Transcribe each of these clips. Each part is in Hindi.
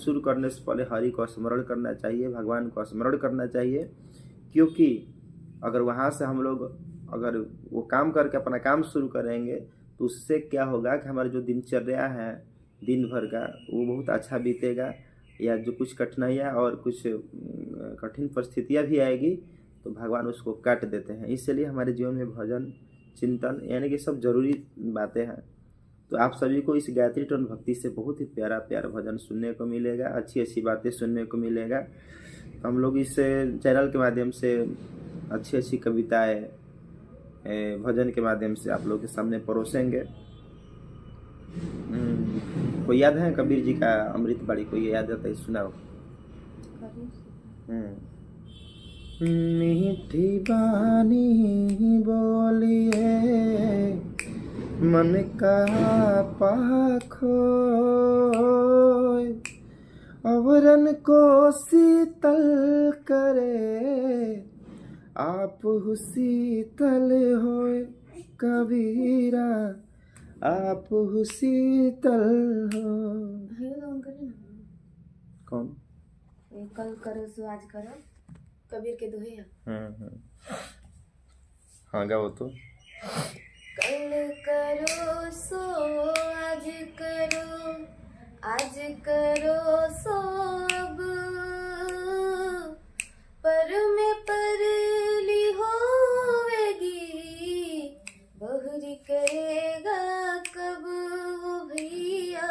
शुरू करने से पहले हरि को स्मरण करना चाहिए, भगवान को स्मरण करना चाहिए, क्योंकि अगर वहाँ से हम लोग अगर वो काम करके अपना काम शुरू करेंगे तो उससे क्या होगा कि हमारी जो दिनचर्या है दिन भर का वो बहुत अच्छा बीतेगा, या जो कुछ कठिनाइयाँ और कुछ कठिन परिस्थितियाँ भी आएगी तो भगवान उसको काट देते हैं। इसलिए हमारे जीवन में भजन चिंतन यानी कि सब जरूरी बातें हैं। तो आप सभी को इस गायत्री टोन भक्ति से बहुत ही प्यारा प्यारा भजन सुनने को मिलेगा, अच्छी अच्छी बातें सुनने को मिलेगा। हम लोग इस चैनल के माध्यम से अच्छी अच्छी कविताएं भजन के माध्यम से आप लोग के सामने परोसेंगे। कोई याद है कबीर जी का अमृत बाड़ी, कोई याद आता है सुनाओ। मीठी बानी बोलिए मन का पाखो, अवरन को शीतल करे आप शीतल होए, कबीरा आप शीतल हो। कौन? कल करो सो आज करो, कबीर के दोहे हैं। हाँ गाओ तो। कल करो सो आज करो, आज करो सो अब, पर में परली होवेगी, बहुरी करेगा कब वो भैया,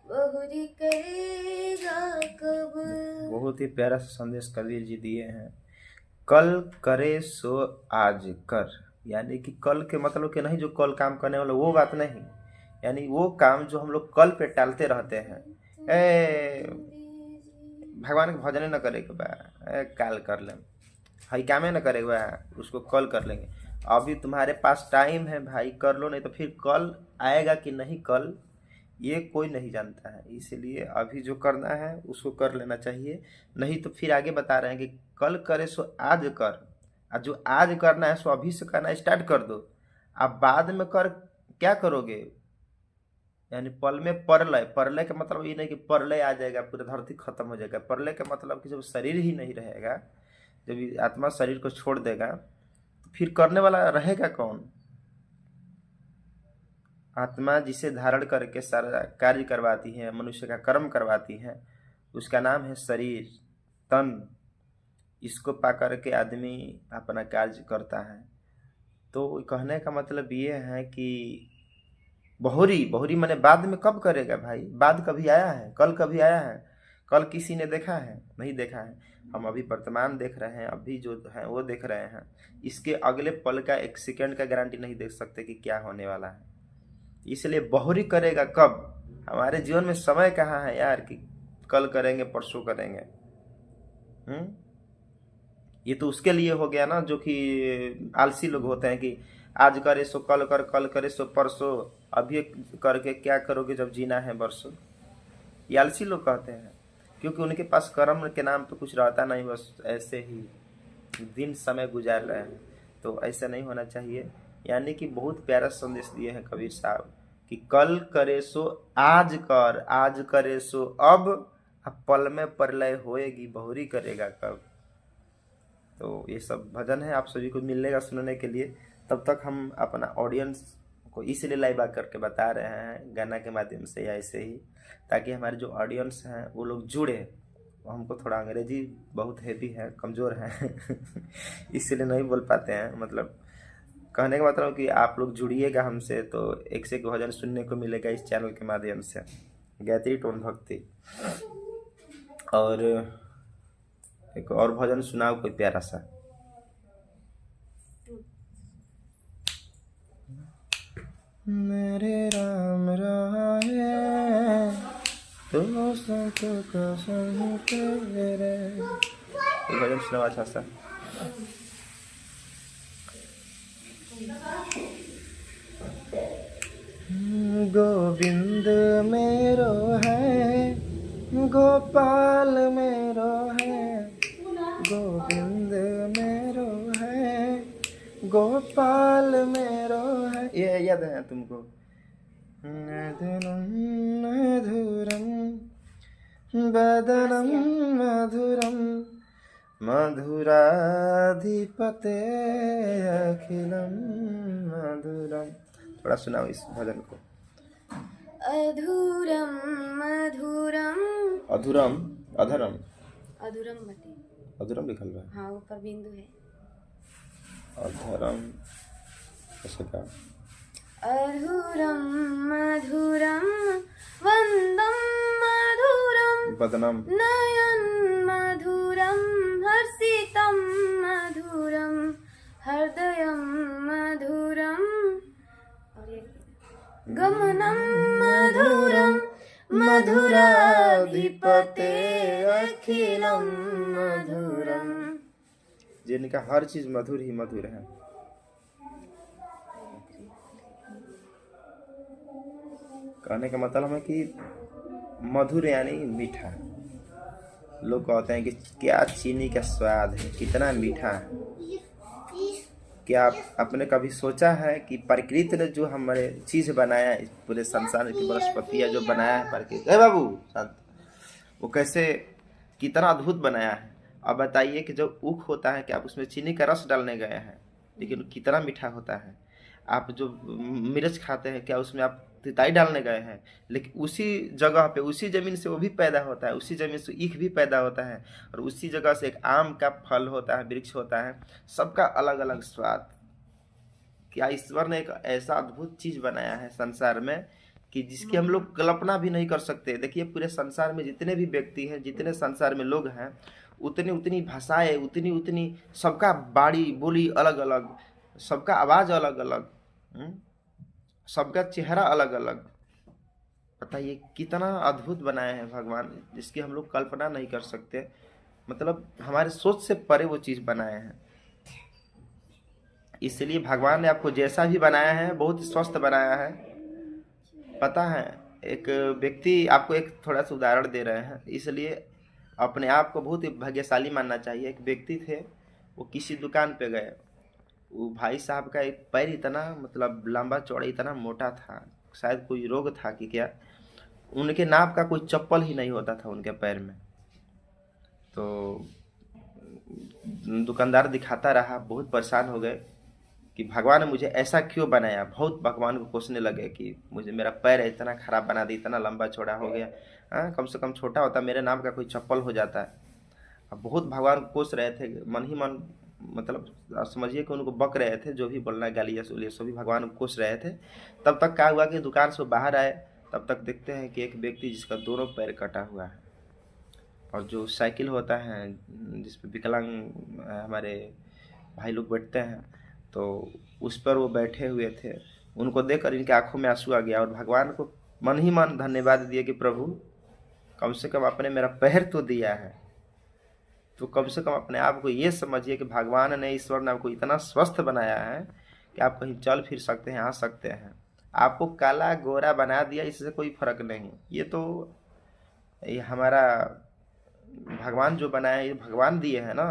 बहुरी करेगा कब। बहुत ही प्यारा संदेश कबीर जी दिए हैं। कल करे सो आज कर, यानी कि कल के मतलब कि नहीं जो कल काम करने वाला वो बात नहीं, यानी वो काम जो हम लोग कल पे टालते रहते हैं। भगवान के भजन न करे के बा, काल कर ले, हई कामे न करे के बा, उसको कल कर लेंगे। अभी तुम्हारे पास टाइम है भाई, कर लो, नहीं तो फिर कल आएगा कि नहीं कल ये कोई नहीं जानता है। इसलिए अभी जो करना है उसको कर लेना चाहिए, नहीं तो फिर आगे बता रहे हैं कि कल करे सो आज कर, और जो आज करना है सो अभी से करना स्टार्ट कर दो। आप बाद में कर क्या करोगे, यानी पल में परलय, परलय का मतलब ये नहीं कि परलय आ जाएगा पूरा धरती खत्म हो जाएगा। परलय का मतलब कि जब शरीर ही नहीं रहेगा, जब आत्मा शरीर को छोड़ देगा तो फिर करने वाला रहेगा कौन? आत्मा जिसे धारण करके सारा कार्य करवाती है, मनुष्य का कर्म करवाती है, उसका नाम है शरीर, तन। इसको पा करके आदमी अपना कार्य करता है। तो कहने का मतलब ये है कि बहुरी, बहुरी माने बाद में कब करेगा भाई? बाद कभी आया है? कल कभी आया है? कल किसी ने देखा है? नहीं देखा है। हम अभी वर्तमान देख रहे हैं, अभी जो है वो देख रहे हैं। इसके अगले पल का एक सेकंड का गारंटी नहीं देख सकते कि क्या होने वाला है। इसलिए बहुरी करेगा कब? हमारे जीवन में समय कहाँ है यार कि कल करेंगे परसों करेंगे। ये तो उसके लिए हो गया ना जो कि आलसी लोग होते हैं कि आज करे सो कल कर, कल करे सो परसों, अभी करके क्या करोगे जब जीना है बरसों। ये आलसी लोग कहते हैं, क्योंकि उनके पास कर्म के नाम पे कुछ रहता नहीं, बस ऐसे ही दिन समय गुजार रहे हैं। तो ऐसा नहीं होना चाहिए। यानी कि बहुत प्यारा संदेश दिए हैं कबीर साहब कि कल करे सो आज कर, आज करे सो अब पल में प्रलय होएगी, बहुरी करेगा कब। तो ये सब भजन है, आप सभी को मिलेगा सुनने के लिए। तब तक हम अपना ऑडियंस को इसलिए लाइव आ करके बता रहे हैं गाना के माध्यम से या ऐसे ही, ताकि हमारे जो ऑडियंस हैं वो लोग जुड़े। हमको थोड़ा अंग्रेजी बहुत हैवी है, कमज़ोर है इसलिए नहीं बोल पाते हैं। मतलब कहने का मतलब कि आप लोग जुड़िएगा हमसे तो एक से एक भजन सुनने को मिलेगा इस चैनल के माध्यम से, गायत्री टोन भक्ति। और एक और भजन सुनाओ कोई प्यारा सा। मेरे राम राय तो संत का संग तेरे, भजन सुनाओ अच्छा सा। गोविंद मेरो है, गोपाल मेरो है, गोविंद मेरो है, गोपाल मेरो है। ये याद है तुमको? मधुरम वदनं मधुरं मधुराधिपते अखिलं मधुरम। थोड़ा सुनाओ इस भजन को। अधूरम मधुरम अधूरम अधरम अधूरम बटे। अधूरम लिखल बा। हाँ ऊपर बिंदु है। अधरम ऐसे का। अधूरम मधुरम वंदम मधुरम वदनम नयन मधुरम हर्षितम मधुरम हृदयम मधुरम और ये गमनम मधुरम मधुराधिपते अखिलम मधुरम। जिनका हर चीज मधुर ही मधुर है। कहने का मतलब है कि मधुर यानी मीठा। लोग कहते हैं कि क्या चीनी का स्वाद है, कितना मीठा है। क्या आपने कभी सोचा है कि प्रकृति ने जो हमारे चीज बनाया है, इस पूरे संसार की वनस्पतियां जो बनाया है प्रकृति, बाबू शांत, वो कैसे कितना अद्भुत बनाया है। अब बताइए कि जब ऊख होता है कि आप उसमें चीनी का रस डालने गए हैं, लेकिन कितना मीठा होता है। आप जो मिर्च खाते हैं, क्या उसमें आप तिताई डालने गए हैं, लेकिन उसी जगह पे उसी जमीन से वो भी पैदा होता है, उसी जमीन से ईख भी पैदा होता है, और उसी जगह से एक आम का फल होता है, वृक्ष होता है। सबका अलग अलग स्वाद। क्या ईश्वर ने एक ऐसा अद्भुत चीज बनाया है संसार में कि जिसकी हम लोग कल्पना भी नहीं कर सकते। देखिए पूरे संसार में जितने भी व्यक्ति हैं, जितने संसार में लोग हैं, उतनी उतनी भाषाएं, उतनी उतनी सबका बाड़ी बोली अलग अलग, सबका आवाज अलग अलग, सबका चेहरा अलग अलग। बताइए कितना अद्भुत बनाया है भगवान, जिसकी हम लोग कल्पना नहीं कर सकते। मतलब हमारे सोच से परे वो चीज बनाए हैं। इसलिए भगवान ने आपको जैसा भी बनाया है बहुत स्वस्थ बनाया है। पता है, एक व्यक्ति, आपको एक थोड़ा सा उदाहरण दे रहे हैं, इसलिए अपने आप को बहुत ही भाग्यशाली मानना चाहिए। एक व्यक्ति थे, वो किसी दुकान पे गए, वो भाई साहब का एक पैर इतना मतलब लंबा चौड़ा इतना मोटा था, शायद कोई रोग था कि क्या, उनके नाप का कोई चप्पल ही नहीं होता था उनके पैर में। तो दुकानदार दिखाता रहा, बहुत परेशान हो गए कि भगवान ने मुझे ऐसा क्यों बनाया। बहुत भगवान को कोसने लगे कि मुझे मेरा पैर इतना खराब बना दिया, इतना लंबा चौड़ा हो गया। हाँ, कम से कम छोटा होता मेरे नाम का कोई चप्पल हो जाता है। अब बहुत भगवान को कोस रहे थे, मन ही मन, मतलब समझिए कि उनको बक रहे थे, जो भी बोलना है गालिया सुलिया सभी भगवान को कोस रहे थे। तब तक क्या हुआ कि दुकान से बाहर आए, तब तक देखते हैं कि एक व्यक्ति जिसका दोनों पैर कटा हुआ है, और जो साइकिल होता है जिसपे विकलांग हमारे भाई लोग बैठते हैं, तो उस पर वो बैठे हुए थे। उनको देखकर इनके आंखों में आंसू आ गया, और भगवान को मन ही मन धन्यवाद दिए कि प्रभु कम से कम आपने मेरा पैर तो दिया है। तो कम से कम अपने आप को ये समझिए कि भगवान ने, ईश्वर ने आपको इतना स्वस्थ बनाया है कि आप कहीं चल फिर सकते हैं, आ सकते हैं। आपको काला गोरा बना दिया, इससे कोई फर्क नहीं। ये तो ये हमारा भगवान जो बनाया, ये भगवान दिए हैं ना,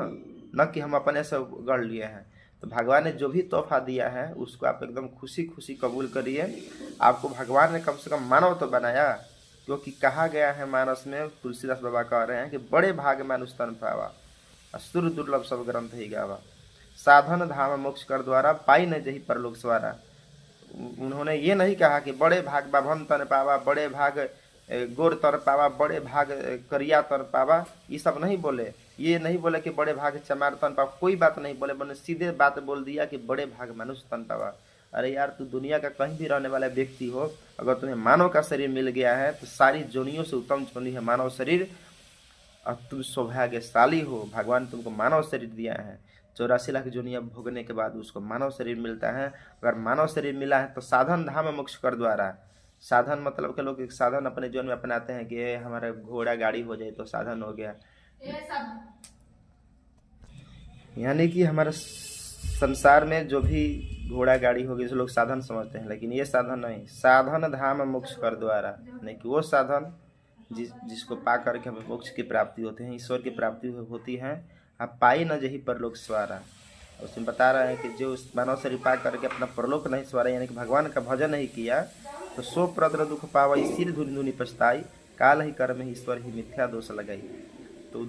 न कि हम अपने से गढ़ लिए हैं। तो भगवान ने जो भी तोहफा दिया है उसको आप एकदम खुशी खुशी कबूल करिए। आपको भगवान ने कम से कम मानव तो बनाया, क्योंकि कहा गया है मानस में, तुलसीदास बाबा कह रहे हैं कि बड़े भाग मानुष तन पावा, असुर दुर्लभ सब ग्रंथ ही गावा, साधन धाम मोक्ष कर द्वारा, पाई न जही परलोक सवारा। उन्होंने ये नहीं कहा कि बड़े भाग बाभन तन पावा, बड़े भाग गोर तर पावा, बड़े भाग करिया तर पावा, ये सब नहीं बोले। ये नहीं बोले कि बड़े भाग चमार तन पावा, कोई बात नहीं बोले, मैंने सीधे बात बोल दिया कि बड़े भाग मनुष्य तन पावा। अरे यार, तू दुनिया का कहीं भी रहने वाला व्यक्ति हो, अगर तुम्हें मानव का शरीर मिल गया है तो सारी जोनियों से उत्तम जोनी है मानव शरीर, और तुम सौभाग्यशाली हो। भगवान तुमको मानव शरीर दिया है। 84 लाख जोनियां भोगने के बाद उसको मानव शरीर मिलता है। अगर मानव शरीर मिला है तो साधन धाम मोक्ष कर द्वारा। साधन मतलब के लोग एक साधन अपने जीवन में अपनाते हैं कि हमारा घोड़ा गाड़ी हो जाए तो साधन हो गया, यानी कि हमारे संसार में जो भी घोड़ा गाड़ी होगी जो लोग साधन समझते हैं, लेकिन ये साधन नहीं। साधन धाम मोक्ष कर द्वारा, नहीं कि वो साधन जिसको पा करके हमें मोक्ष की प्राप्ति होती है, ईश्वर की प्राप्ति होती है। आप पाई न जही परलोक सवारा। उसमें बता रहे हैं कि जो मानव शरीर पा करके अपना परलोक नहीं सवारा, यानी कि भगवान का भजन नहीं किया, तो सो प्रद्र दुख पावा, सिर धुनि धुनि पछताई। काल ही कर्म ही ईश्वर ही मिथ्या दोष लगाई। तो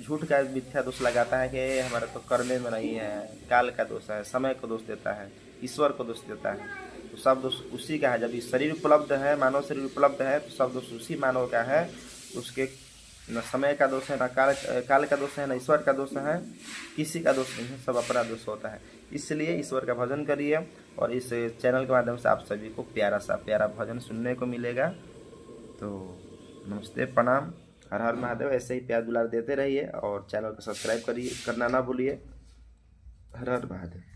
झूठ का मिथ्या दोष लगाता है कि हमारा तो कर्मे में नहीं है, काल का दोष है, समय को दोष देता है, ईश्वर को दोष देता है। तो सब दोष उसी का है। जब ये शरीर उपलब्ध है, मानव शरीर उपलब्ध है, तो सब दोष उसी मानव का है। उसके न समय का दोष है, न काल का दोष है, न ईश्वर का दोष है, किसी का दोष नहीं है, सब अपना दोष होता है। इसलिए ईश्वर का भजन करिए और इस चैनल के माध्यम से आप सभी को प्यारा सा प्यारा भजन सुनने को मिलेगा। तो नमस्ते, प्रणाम, हर हर महादेव। ऐसे ही प्यार दुलार देते रहिए और चैनल को सब्सक्राइब करना ना भूलिए। हर हर महादेव।